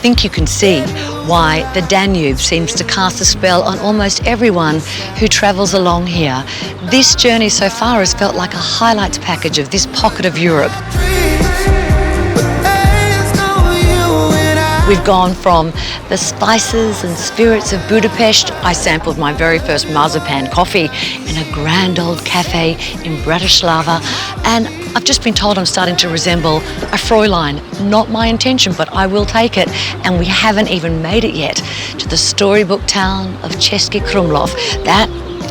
think you can see why the Danube seems to cast a spell on almost everyone who travels along here. This journey so far has felt like a highlights package of this pocket of Europe. We've gone from the spices and spirits of Budapest. I sampled my very first marzipan coffee in a grand old cafe in Bratislava, and I've just been told I'm starting to resemble a Fräulein. Not my intention, but I will take it. And we haven't even made it yet to the storybook town of Český Krumlov. That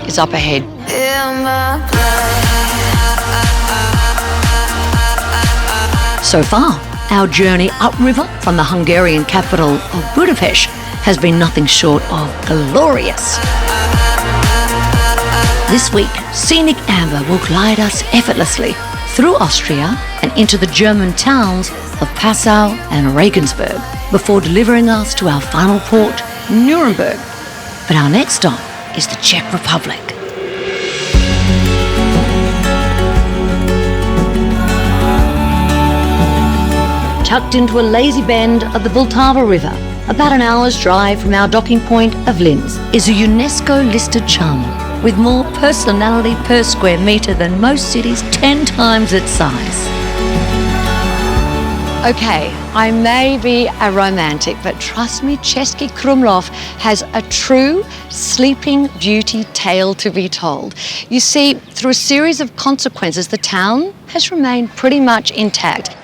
is up ahead. So far, our journey upriver from the Hungarian capital of Budapest has been nothing short of glorious. This week, Scenic Amber will glide us effortlessly through Austria and into the German towns of Passau and Regensburg before delivering us to our final port, Nuremberg. But our next stop is the Czech Republic. Tucked into a lazy bend of the Vltava River, about an hour's drive from our docking point of Linz, is a UNESCO-listed charm with more personality per square metre than most cities 10 times its size. Okay, I may be a romantic, but trust me, Český Krumlov has a true sleeping beauty tale to be told. You see, through a series of consequences, the town has remained pretty much intact.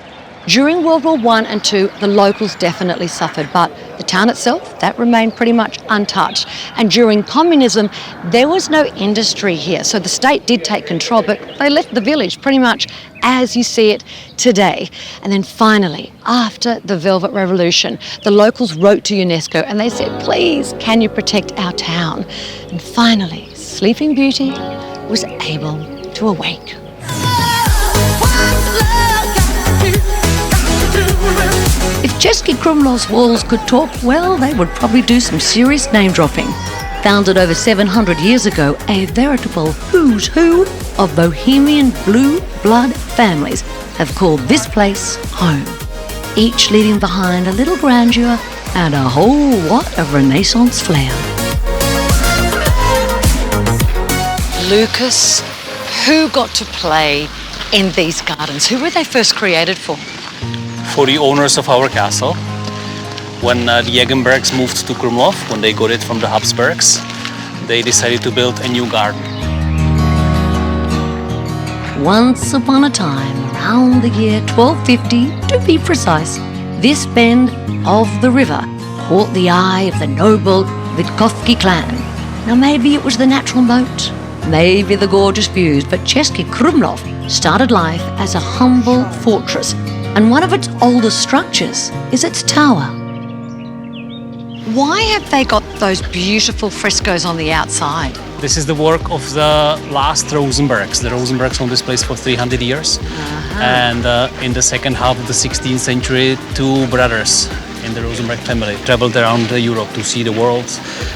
During World War I and II, the locals definitely suffered, but the town itself, that remained pretty much untouched. And during communism, there was no industry here, so the state did take control, but they left the village pretty much as you see it today. And then finally, after the Velvet Revolution, the locals wrote to UNESCO and they said, please, can you protect our town? And finally, Sleeping Beauty was able to awake. If Český Krumlov's walls could talk, well, they would probably do some serious name-dropping. Founded over 700 years ago, a veritable who's who of Bohemian blue blood families have called this place home, each leaving behind a little grandeur and a whole lot of Renaissance flair. Lucas, who got to play in these gardens? Who were they first created for? For the owners of our castle. When the Regensburgs moved to Krumlov, when they got it from the Habsburgs, they decided to build a new garden. Once upon a time, around the year 1250 to be precise, this bend of the river caught the eye of the noble Witkowski clan. Now maybe it was the natural moat, maybe the gorgeous views, but Český Krumlov started life as a humble fortress, and one of its oldest structures is its tower. Why have they got those beautiful frescoes on the outside? This is the work of the last Rosenbergs. The Rosenbergs owned this place for 300 years. And in the second half of the 16th century, two brothers in the Rosenberg family traveled around Europe to see the world.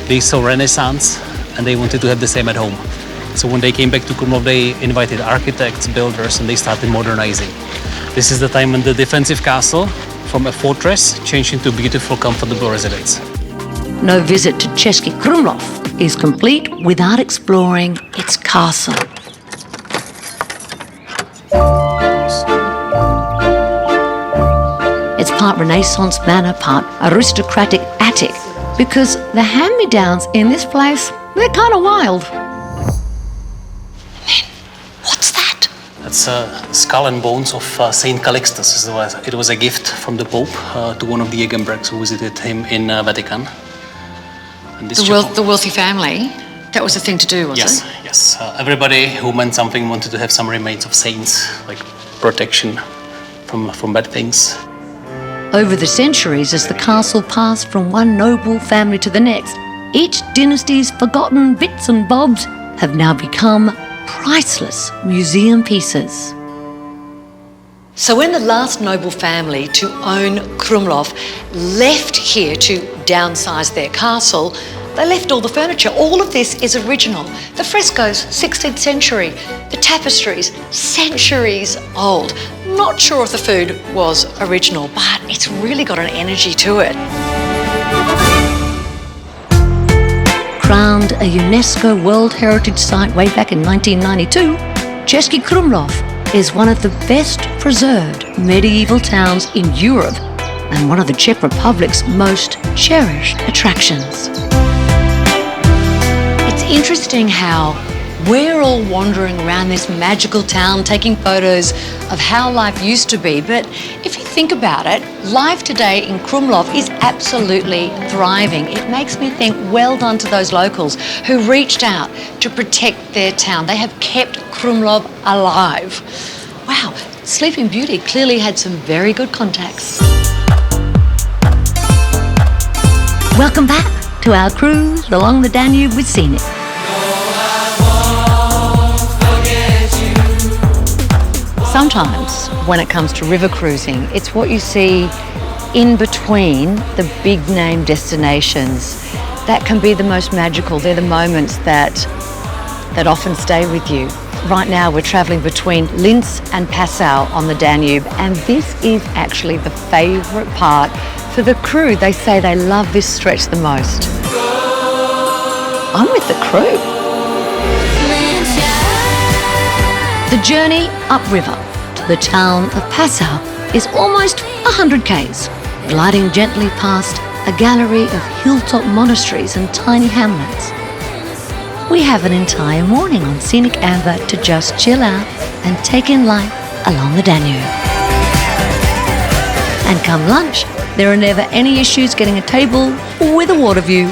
They saw Renaissance and they wanted to have the same at home. So when they came back to Krumlov, they invited architects, builders, and they started modernizing. This is the time when the defensive castle from a fortress changed into a beautiful, comfortable residence. No visit to Český Krumlov is complete without exploring its castle. It's part Renaissance manor, part aristocratic attic, because the hand-me-downs in this place, they're kind of wild. It's skull and bones of Saint Calixtus. It was a gift from the Pope to one of the Regensburgs who visited him in Vatican. And this the wealthy family, that was the thing to do, was it? Yes. Everybody who meant something wanted to have some remains of saints, like protection from bad things. Over the centuries, as the castle passed from one noble family to the next, each dynasty's forgotten bits and bobs have now become priceless museum pieces. So when the last noble family to own Krumlov left here to downsize their castle, they left all the furniture. All of this is original. The frescoes, 16th century. The tapestries, centuries old. Not sure if the food was original, but it's really got an energy to it. Crowned a UNESCO World Heritage Site way back in 1992, Český Krumlov is one of the best preserved medieval towns in Europe and one of the Czech Republic's most cherished attractions. It's interesting how we're all wandering around this magical town taking photos of how life used to be, but if you think about it, life today in Krumlov is absolutely thriving. It makes me think well done to those locals who reached out to protect their town. They have kept Krumlov alive. Wow, Sleeping Beauty clearly had some very good contacts. Welcome back to our cruise along the Danube with Scenic. Sometimes when it comes to river cruising, it's what you see in between the big name destinations that can be the most magical. They're the moments that often stay with you. Right now we're traveling between Linz and Passau on the Danube, and this is actually the favorite part for the crew. They say they love this stretch the most. I'm with the crew. The journey upriver to the town of Passau is almost 100 k's, gliding gently past a gallery of hilltop monasteries and tiny hamlets. We have an entire morning on Scenic Amber to just chill out and take in life along the Danube. And come lunch, there are never any issues getting a table with a water view.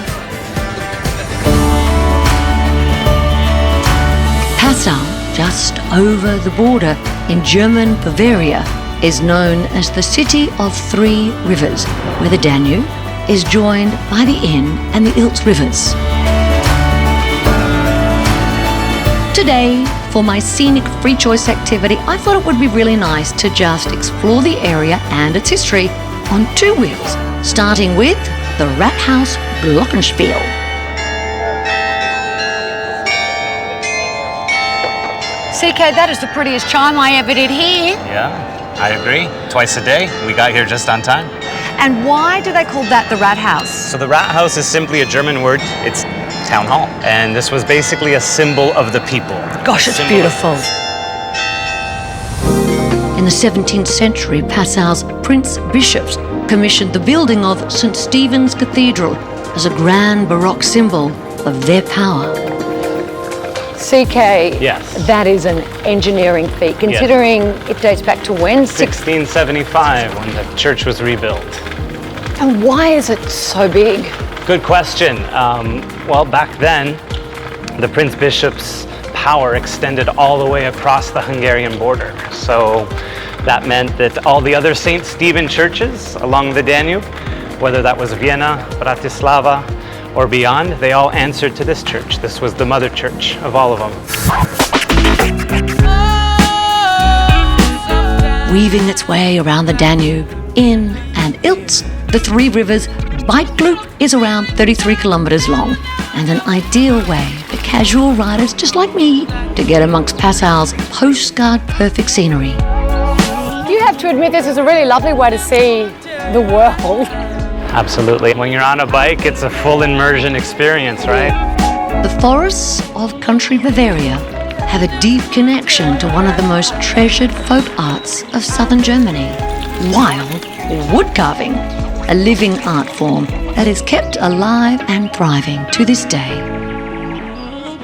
Passau, just over the border in German Bavaria, is known as the City of Three Rivers, where the Danube is joined by the Inn and the Ilz rivers. Today, for my scenic free choice activity, I thought it would be really nice to just explore the area and its history on two wheels, starting with the Rathaus Glockenspiel. CK, that is the prettiest chime I ever did hear. Yeah, I agree. Twice a day. We got here just on time. And why do they call that the Rathaus? So the Rathaus is simply a German word. It's town hall. And this was basically a symbol of the people. Gosh, it's beautiful. In the 17th century, Passau's prince bishops commissioned the building of St. Stephen's Cathedral as a grand Baroque symbol of their power. CK, yes, that is an engineering feat, considering it dates back to when? 1675, when the church was rebuilt. And why is it so big? Good question. Well, back then, the Prince Bishop's power extended all the way across the Hungarian border. So that meant that all the other St. Stephen churches along the Danube, whether that was Vienna, Bratislava, or beyond, they all answered to this church. This was the mother church of all of them. Weaving its way around the Danube, Inn and Ilz, the Three Rivers bike loop is around 33 kilometers long and an ideal way for casual riders just like me to get amongst Passau's postcard perfect scenery. You have to admit this is a really lovely way to see the world. Absolutely. When you're on a bike, it's a full immersion experience, right? The forests of country Bavaria have a deep connection to one of the most treasured folk arts of southern Germany, wild wood carving, a living art form that is kept alive and thriving to this day.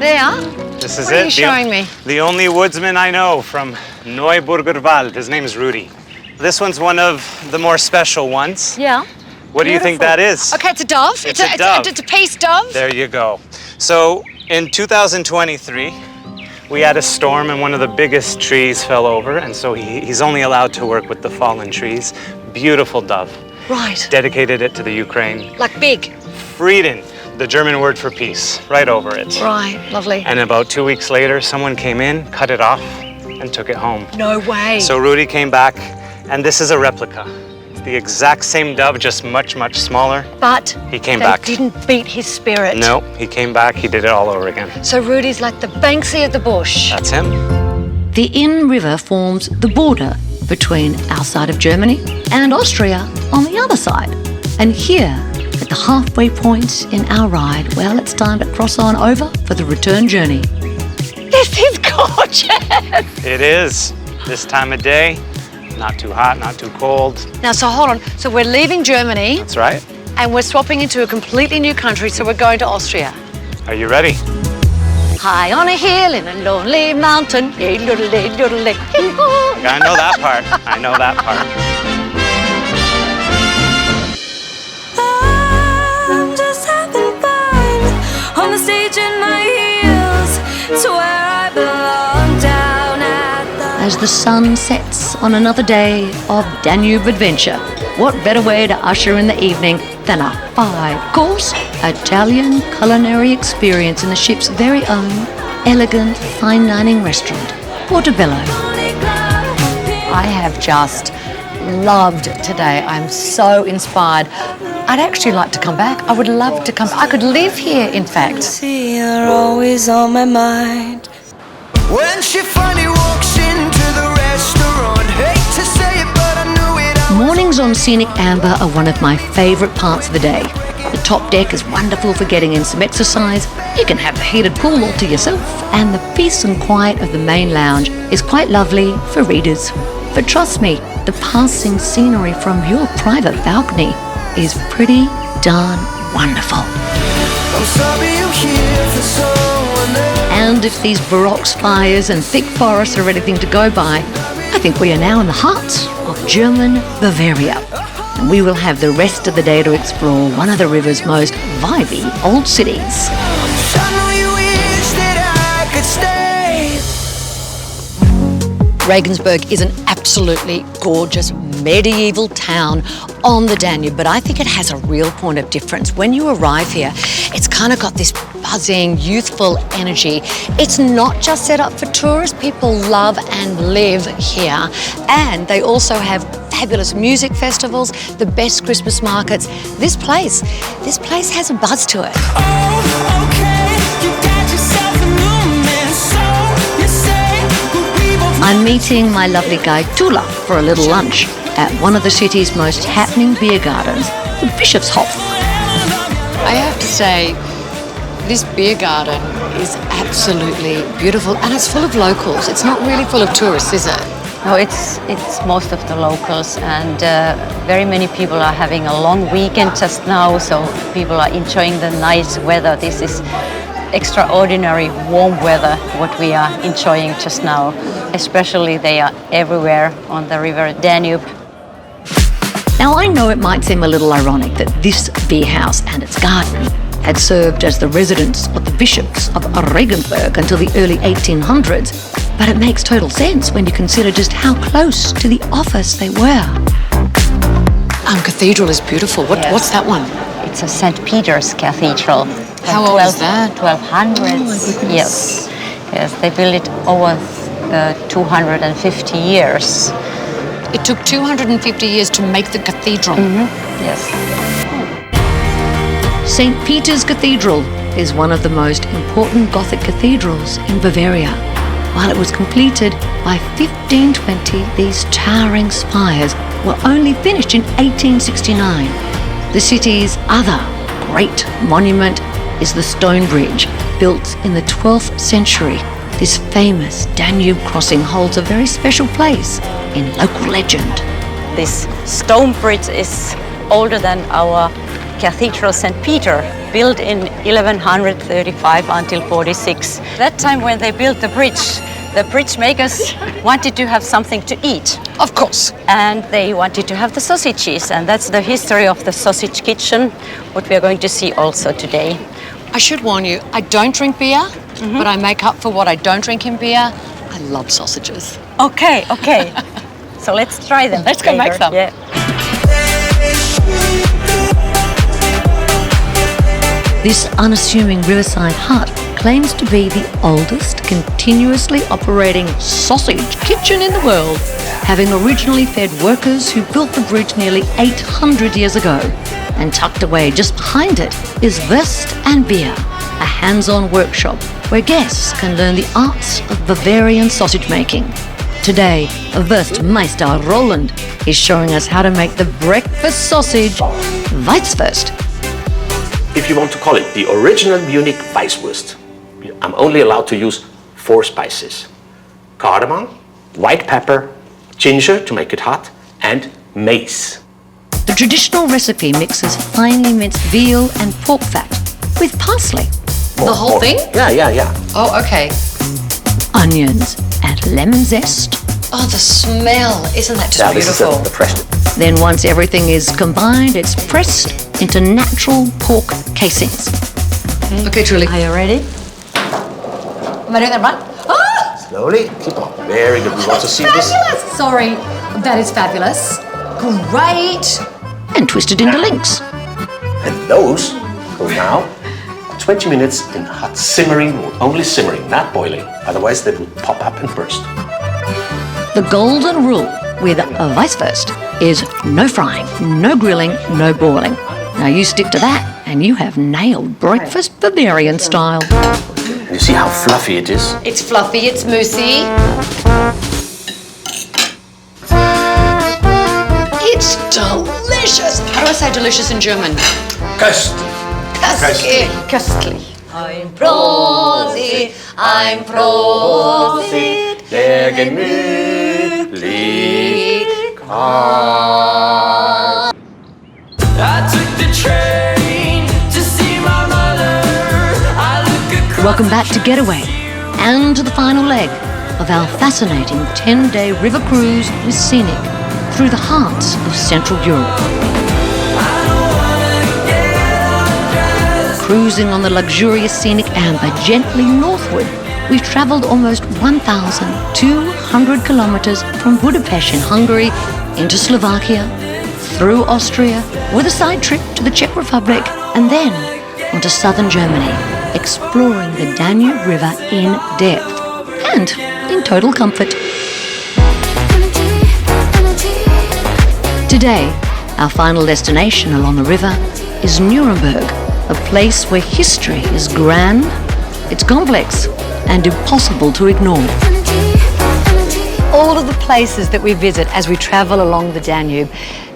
There. This is what are you showing me? The only woodsman I know from Neuburger Wald. His name is Rudy. This one's one of the more special ones. Yeah. What do you think that is? Okay, it's a dove. It's a dove. It's a peace dove. There you go. So in 2023, we had a storm and one of the biggest trees fell over, and so he's only allowed to work with the fallen trees. Beautiful dove. Right. Dedicated it to the Ukraine. Like big. Frieden, the German word for peace, right over it. Right, lovely. And about 2 weeks later, someone came in, cut it off, and took it home. No way. So Rudy came back, and this is a replica. It's the exact same dove, just much, much smaller. But he came back. Didn't beat his spirit. No, he came back, he did it all over again. So Rudy's like the Banksy of the bush. That's him. The Inn River forms the border between our side of Germany and Austria on the other side. And here, at the halfway point in our ride, well, it's time to cross on over for the return journey. This is gorgeous! It is. This time of day, not too hot, not too cold. Now, so hold on. So we're leaving Germany. That's right. And we're swapping into a completely new country, so we're going to Austria. Are you ready? High on a hill in a lonely mountain. I know that part. I know that part. I'm just having fun on the stage in my heels to where I belong down at the... As the sun sets on another day of Danube adventure, what better way to usher in the evening than a 5-course Italian culinary experience in the ship's very own elegant fine dining restaurant, Portobello. I have just loved today. I'm so inspired. I'd actually like to come back. I would love to come back. I could live here, in fact. You're always on my mind. When she finally walks into the restaurant, hate to say it, but I knew it. Mornings on Scenic Amber are one of my favourite parts of the day. The top deck is wonderful for getting in some exercise. You can have the heated pool all to yourself, and the peace and quiet of the main lounge is quite lovely for readers. But trust me, the passing scenery from your private balcony is pretty darn wonderful. I'm sorry you're here for someone else. And if these baroque spires and thick forests are anything to go by, I think we are now in the heart of German Bavaria. And we will have the rest of the day to explore one of the river's most vibey old cities. I know you wish that I could stay. Regensburg is an absolutely gorgeous medieval town on the Danube, but I think it has a real point of difference. When you arrive here, it's kind of got this buzzing, youthful energy. It's not just set up for tourists. People love and live here. And they also have fabulous music festivals, the best Christmas markets. This place has a buzz to it. Oh, okay, you got yourself a new man, so you say good people. I'm meeting my lovely guide Tula for a little lunch at one of the city's most happening beer gardens, the Bischofshof. I have to say, this beer garden is absolutely beautiful, and it's full of locals. It's not really full of tourists, is it? No, it's most of the locals, and very many people are having a long weekend just now, so people are enjoying the nice weather. This is extraordinary warm weather, what we are enjoying just now. Especially they are everywhere on the river Danube. Now, I know it might seem a little ironic that this beer house and its garden had served as the residence of the bishops of Regensburg until the early 1800s, but it makes total sense when you consider just how close to the office they were. Cathedral is beautiful. Yes. What's that one? It's a St. Peter's Cathedral. How old is that? 1200s. Oh, yes. Yes, they built it over 250 years. It took 250 years to make the cathedral. Yes. St. Peter's Cathedral is one of the most important Gothic cathedrals in Bavaria. While it was completed by 1520, these towering spires were only finished in 1869. The city's other great monument is the Stone Bridge, built in the 12th century. This famous Danube crossing holds a very special place in local legend. This stone bridge is older than our Cathedral St. Peter, built in 1135 until 46. That time when they built the bridge makers wanted to have something to eat. Of course. And they wanted to have the sausages, and that's the history of the sausage kitchen, what we are going to see also today. I should warn you, I don't drink beer, but I make up for what I don't drink in beer. I love sausages. Okay. So let's try them. Let's go make some. Yeah. This unassuming riverside hut claims to be the oldest continuously operating sausage kitchen in the world, having originally fed workers who built the bridge nearly 800 years ago. And tucked away just behind it is Wurst and beer, a hands-on workshop where guests can learn the arts of Bavarian sausage making. Today, Wurstmeister Roland is showing us how to make the breakfast sausage Weisswurst. If you want to call it the original Munich Weisswurst, I'm only allowed to use 4 spices. Cardamom, white pepper, ginger to make it hot, and mace. The traditional recipe mixes finely minced veal and pork fat with parsley. The whole thing? Yeah. Oh, okay. Onions and lemon zest. Oh, the smell. Isn't that just beautiful? This is the freshness. Then once everything is combined, it's pressed into natural pork casings. Okay, Truly. Are you ready? Am I doing that right? Ah! Slowly, keep on. Very good. We want to see this. Fabulous! Sorry, that is fabulous. Great! And twisted into links. And those go now 20 minutes in hot simmering, only simmering, not boiling. Otherwise they will pop up and burst. The golden rule with a Weisswurst is no frying, no grilling, no boiling. Now you stick to that and you have nailed breakfast Bavarian style. You see how fluffy it is? It's fluffy, it's moussey. It's delicious. How do I say delicious in German? Köstlich. Köstlich. Ein Prosit, ein Prosit, der Gemütlichkeit. I took the train to see my mother. I look Welcome back to Getaway and to the final leg of our fascinating 10-day river cruise with Scenic through the hearts of Central Europe. Cruising on the luxurious Scenic Amber gently northward, we've travelled almost 1,200 kilometres from Budapest in Hungary into Slovakia, through Austria, with a side trip to the Czech Republic, and then onto southern Germany, exploring the Danube River in depth and in total comfort. Today, our final destination along the river is Nuremberg, a place where history is grand, it's complex, and impossible to ignore. All of the places that we visit as we travel along the Danube,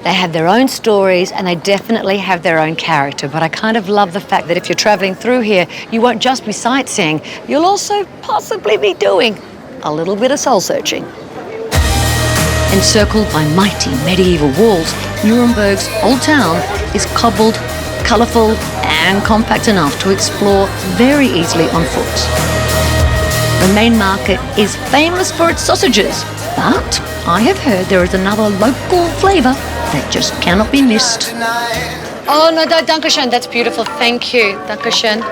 they have their own stories and they definitely have their own character. But I kind of love the fact that if you're traveling through here, you won't just be sightseeing, you'll also possibly be doing a little bit of soul searching. Encircled by mighty medieval walls, Nuremberg's old town is cobbled, colourful and compact enough to explore very easily on foot. The main market is famous for its sausages, but I have heard there is another local flavour that just cannot be missed. Oh no, Dankeschön, that's beautiful, thank you, Dankeschön.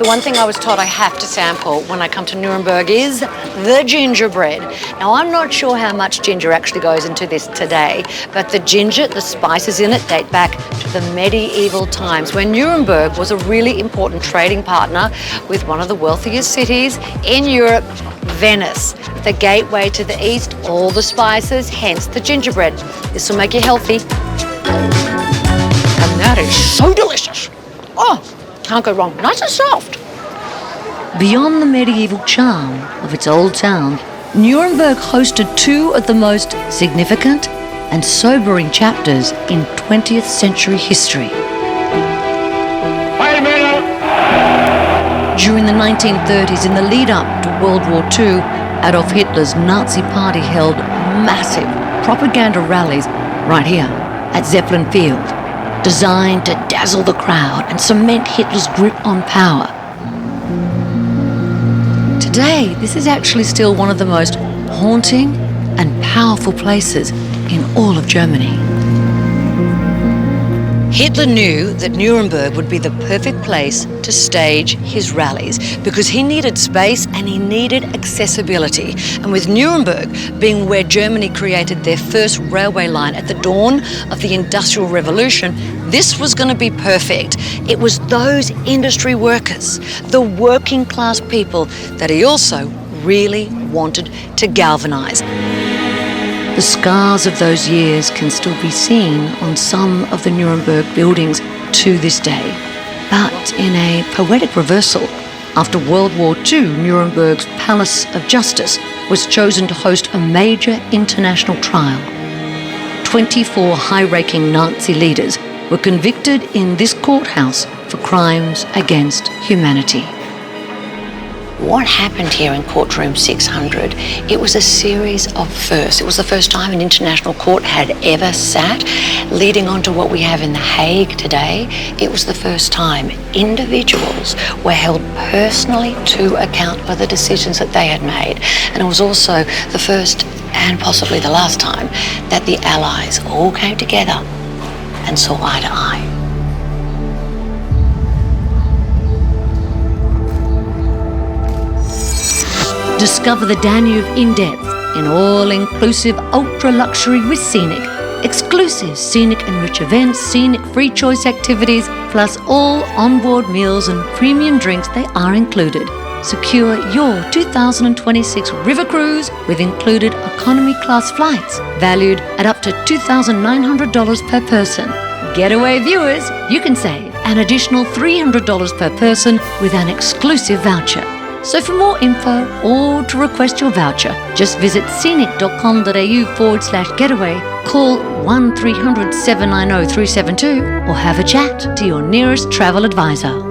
The one thing I was taught I have to sample when I come to Nuremberg is the gingerbread. Now, I'm not sure how much ginger actually goes into this today, but the ginger, the spices in it date back to the medieval times when Nuremberg was a really important trading partner with one of the wealthiest cities in Europe, Venice. The gateway to the east, all the spices, hence the gingerbread. This will make you healthy. And that is so delicious. Oh! Can't go wrong. Nice and soft. Beyond the medieval charm of its old town, Nuremberg hosted two of the most significant and sobering chapters in 20th century history. During the 1930s, in the lead up to World War II, Adolf Hitler's Nazi party held massive propaganda rallies right here at Zeppelin Field, designed to dazzle the crowd and cement Hitler's grip on power. Today, this is actually still one of the most haunting and powerful places in all of Germany. Hitler knew that Nuremberg would be the perfect place to stage his rallies because he needed space and he needed accessibility. And with Nuremberg being where Germany created their first railway line at the dawn of the Industrial Revolution, this was going to be perfect. It was those industry workers, the working class people, that he also really wanted to galvanize. The scars of those years can still be seen on some of the Nuremberg buildings to this day. But in a poetic reversal, after World War II, Nuremberg's Palace of Justice was chosen to host a major international trial. 24 high-ranking Nazi leaders were convicted in this courthouse for crimes against humanity. What happened here in courtroom 600? It was a series of firsts. It was the first time an international court had ever sat, leading on to what we have in The Hague today. It was the first time individuals were held personally to account for the decisions that they had made. And it was also the first and possibly the last time that the Allies all came together and saw eye to eye. Discover the Danube in depth in all-inclusive ultra-luxury with Scenic. Exclusive Scenic Enrich events, Scenic free choice activities, plus all onboard meals and premium drinks, they are included. Secure your 2026 river cruise with included economy class flights, valued at up to $2,900 per person. Getaway viewers, you can save an additional $300 per person with an exclusive voucher. So for more info or to request your voucher, just visit scenic.com.au/getaway, call 1300 790 372 or have a chat to your nearest travel advisor.